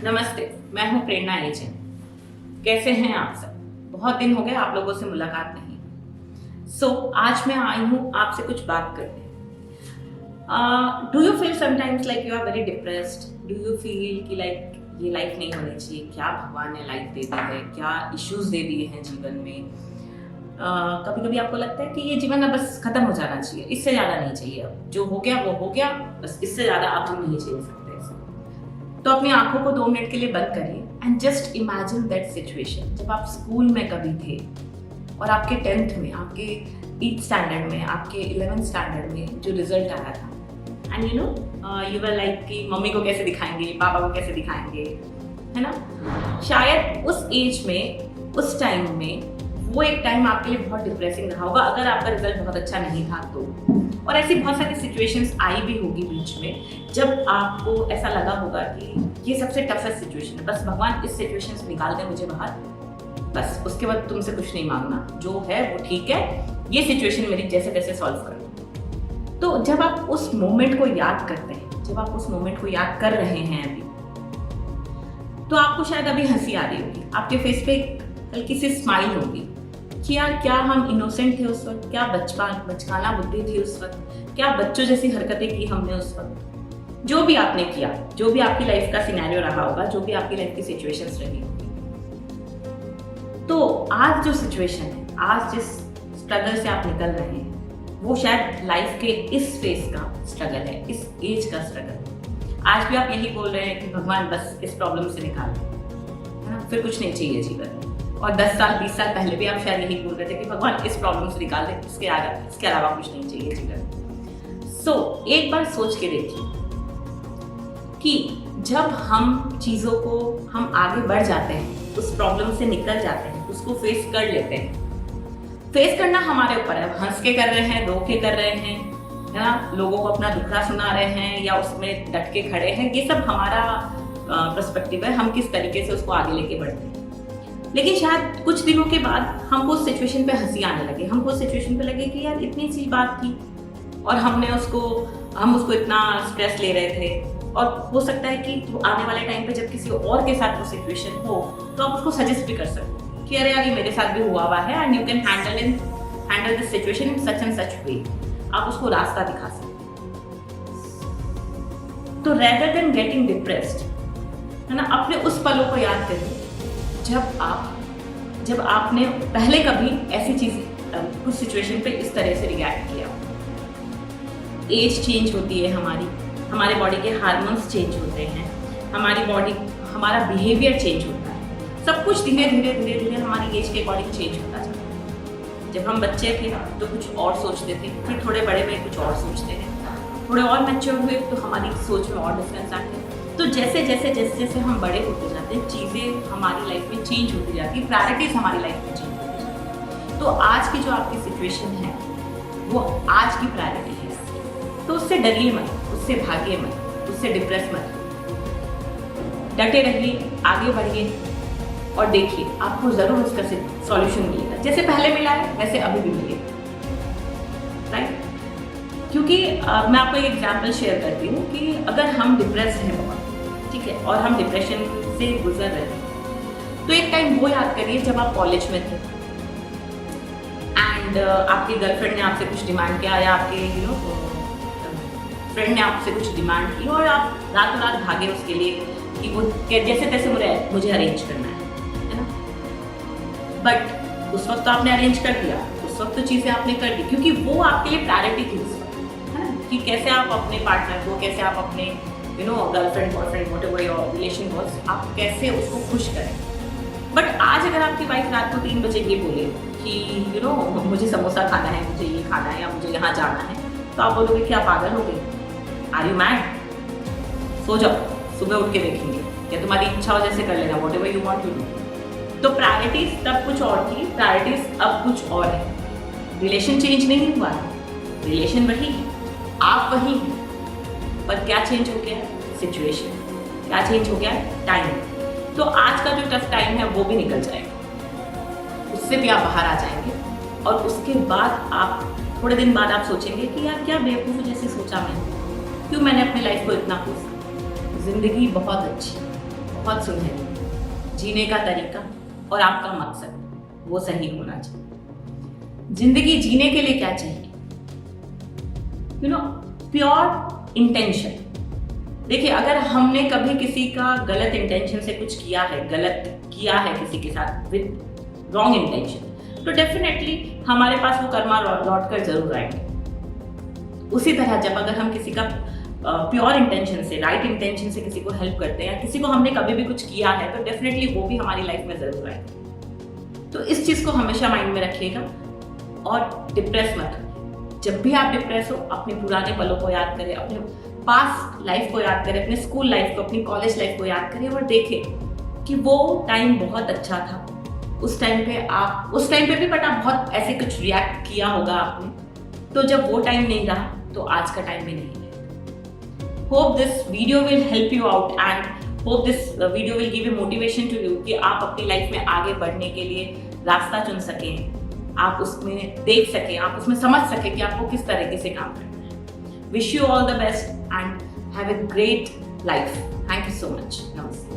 नमस्ते, मैं हूँ प्रेरणा एजेंट। कैसे हैं आप सब? बहुत दिन हो गए आप लोगों से मुलाकात नहीं। आज मैं आई हूँ आपसे कुछ बात करने। Do you feel sometimes like you are very depressed? Do you feel कि लाइक ये लाइफ नहीं होनी चाहिए? क्या भगवान ने लाइफ दे दी है? क्या इश्यूज दे दिए हैं जीवन में? कभी कभी आपको लगता है कि ये जीवन अब बस खत्म हो जाना चाहिए, इससे ज़्यादा नहीं चाहिए, अब जो हो गया वो हो गया, बस इससे ज़्यादा अब हम नहीं झेल सकते। तो अपनी आंखों को 2 मिनट के लिए बंद करिए and just imagine that situation जब आप स्कूल में कभी थे और आपके 10th में, आपके 8th स्टैंडर्ड में, आपके 11th स्टैंडर्ड में जो रिजल्ट आया था एंड यू वर लाइक कि मम्मी को कैसे दिखाएंगे, पापा को कैसे दिखाएंगे, है ना? शायद उस एज में, उस टाइम में वो एक टाइम आपके लिए बहुत डिप्रेसिंग रहा होगा अगर आपका रिजल्ट बहुत अच्छा नहीं था तो। और ऐसी बहुत सारी सिचुएशंस आई भी होगी बीच में जब आपको ऐसा लगा होगा कि ये सबसे टफेस्ट सिचुएशन है, बस भगवान इस सिचुएशन से निकाल दे मुझे बाहर, बस उसके बाद तुमसे कुछ नहीं मांगना, जो है वो ठीक है, ये सिचुएशन मेरी जैसे तैसे सॉल्व कर दो। तो जब आप उस मोमेंट को याद करते हैं, जब आप उस मोमेंट को याद कर रहे हैं अभी, तो आपको शायद अभी हंसी आ रही होगी, आपके फेस पे एक हल्की सी स्माइल होगी कि यार क्या हम इनोसेंट थे उस वक्त, क्या बचकाना बुद्धि थी उस वक्त, क्या बच्चों जैसी हरकतें की हमने उस वक्त। जो भी आपने किया, जो भी आपकी लाइफ का सिनेरियो रहा होगा, जो भी आपकी लाइफ की सिचुएशंस रही होगी, तो आज जो सिचुएशन है, आज जिस स्ट्रगल से आप निकल रहे हैं, वो शायद लाइफ के इस फेज का स्ट्रगल है, इस एज का स्ट्रगल। आज भी आप यही बोल रहे हैं कि भगवान बस इस प्रॉब्लम से निकाल दे, है ना? फिर कुछ नहीं चाहिए जीवन में। और 10 साल 20 साल पहले भी आप शायद यही बोल रहे थे कि भगवान इस प्रॉब्लम से निकाल दे, इसके अलावा कुछ नहीं चाहिए जीवन में। एक बार सोच के देखिए कि जब हम चीज़ों को, हम आगे बढ़ जाते हैं, उस प्रॉब्लम से निकल जाते हैं, उसको फेस कर लेते हैं। फेस करना हमारे ऊपर है, हंस के कर रहे हैं, रो के कर रहे हैं, है ना? लोगों को अपना दुखड़ा सुना रहे हैं या उसमें डट के खड़े हैं, ये सब हमारा पर्सपेक्टिव है, हम किस तरीके से उसको आगे लेके बढ़ते हैं। लेकिन शायद कुछ दिनों के बाद हमको उस सिचुएशन पे हंसी आने लगे, हमको उस सिचुएशन पे लगे कि यार इतनी सी बात थी और हम उसको इतना स्ट्रेस ले रहे थे। और हो सकता है कि आने वाले टाइम पे जब किसी और के साथ वो सिचुएशन हो तो आप उसको सजेस्ट भी कर सकते हो कि अरे यार ये मेरे साथ भी हुआ है and you can handle this situation in such and such way. आप उसको रास्ता दिखा सकते हो। तो रेदर देन गेटिंग डिप्रेस्ड, है ना, अपने उस पलों को याद करिए जब आपने पहले कभी ऐसी चीज, कुछ सिचुएशन पे इस तरह से रिएक्ट किया। एज चेंज होती है हमारे बॉडी के हार्मोन्स चेंज होते हैं, हमारा बिहेवियर चेंज होता है, सब कुछ धीरे धीरे हमारी एज के अकॉर्डिंग चेंज होता जाता है। जब हम बच्चे थे तो कुछ और सोचते थे, फिर थोड़े बड़े में कुछ और सोचते हैं, थोड़े और मैच्योर हुए तो हमारी सोच में और डिफरेंस आते हैं। तो जैसे हम बड़े होते जाते हैं, चीज़ें हमारी लाइफ में चेंज होती जाती है, प्रायोरिटीज हमारी लाइफ में चेंज होती जाती है। तो आज की जो आपकी सिचुएशन है वो आज की प्रायोरिटी है, तो उससे डरिए मत, उससे भागिए मत, उससे डिप्रेस मत, डटे रहिए, आगे बढ़िए और देखिए आपको जरूर उसका सॉल्यूशन मिलेगा। जैसे पहले मिला है वैसे अभी भी मिलेगा, राइट? क्योंकि मैं आपको एक एग्जाम्पल शेयर करती हूँ कि अगर हम डिप्रेस्ड हैं बहुत, ठीक है, और हम डिप्रेशन से गुजर रहे हैं, तो एक टाइम वो याद करिए जब आप कॉलेज में थे एंड आपकी गर्लफ्रेंड ने आपसे कुछ डिमांड किया या आपके फ्रेंड ने आपसे कुछ डिमांड की और आप रातों रात भागे उसके लिए कि वो जैसे तैसे मुझे अरेंज करना है ना? बट उस वक्त तो आपने अरेंज कर दिया, उस वक्त तो चीज़ें आपने कर दी क्योंकि वो आपके लिए प्रायोरिटी थी उस वक्त, है ना? कि कैसे आप अपने पार्टनर को, कैसे आप अपने girlfriend boyfriend whatever your relation was, आप कैसे उसको खुश करें। बट आज अगर आपकी वाइफ रात को 3 बजे ये बोले कि मुझे समोसा खाना है, मुझे ये खाना है या मुझे यहाँ जाना है, तो आप बोलोगे कि आप पागल हो गए, आर यू मैड? सो जाओ, सुबह उठ के देखेंगे, या तुम्हारी इच्छा हो जैसे कर लेना, whatever you want to do. तो प्रायोरिटीज तब कुछ और थी, प्रायोरिटीज अब कुछ और है। रिलेशन चेंज नहीं हुआ है, रिलेशन वही, आप वही, पर क्या चेंज हो गया है? सिचुएशन। क्या चेंज हो गया है? टाइम। तो आज का जो टफ टाइम है वो भी निकल जाएगा, उससे भी आप बाहर आ जाएंगे और उसके बाद आप थोड़े दिन बाद आप सोचेंगे कि यार क्या बेवकूफ़ जैसे सोचा मैंने, क्यों मैंने अपनी लाइफ को इतना पूछा। जिंदगी बहुत अच्छी, बहुत सुनहरी, जीने का तरीका और आपका मकसद वो सही होना चाहिए। जिंदगी जीने के लिए क्या चाहिए? Pure intention. देखिए, अगर हमने कभी किसी का गलत इंटेंशन से कुछ किया है, गलत किया है किसी के साथ विद रॉन्ग इंटेंशन, तो डेफिनेटली हमारे पास वो कर्मा लौट कर जरूर आएंगे। उसी तरह जब अगर हम किसी का प्योर इंटेंशन से, राइट इंटेंशन से किसी को हेल्प करते हैं, किसी को हमने कभी भी कुछ किया है, तो डेफिनेटली वो भी हमारी लाइफ में जरूर आएगा। तो इस चीज को हमेशा माइंड में रखिएगा और डिप्रेस मत होइए। जब भी आप डिप्रेस हो, अपने पुराने पलों को याद करें, अपने पास्ट लाइफ को याद करें, अपने स्कूल लाइफ को, अपनी कॉलेज लाइफ को याद करें और देखें कि वो टाइम बहुत अच्छा था। उस टाइम पे भी बट आप बहुत ऐसे कुछ रिएक्ट किया होगा आपने, तो जब वो टाइम नहीं रहा तो आज का टाइम भी नहीं है। Hope this video will help you out and hope this video will give a motivation to you कि आप अपनी लाइफ में आगे बढ़ने के लिए रास्ता चुन सकें, आप उसमें देख सकें, आप उसमें समझ सकें कि आपको किस तरीके से काम करना है। Wish you all the best and have a great life. Thank you so much. नमस्ते।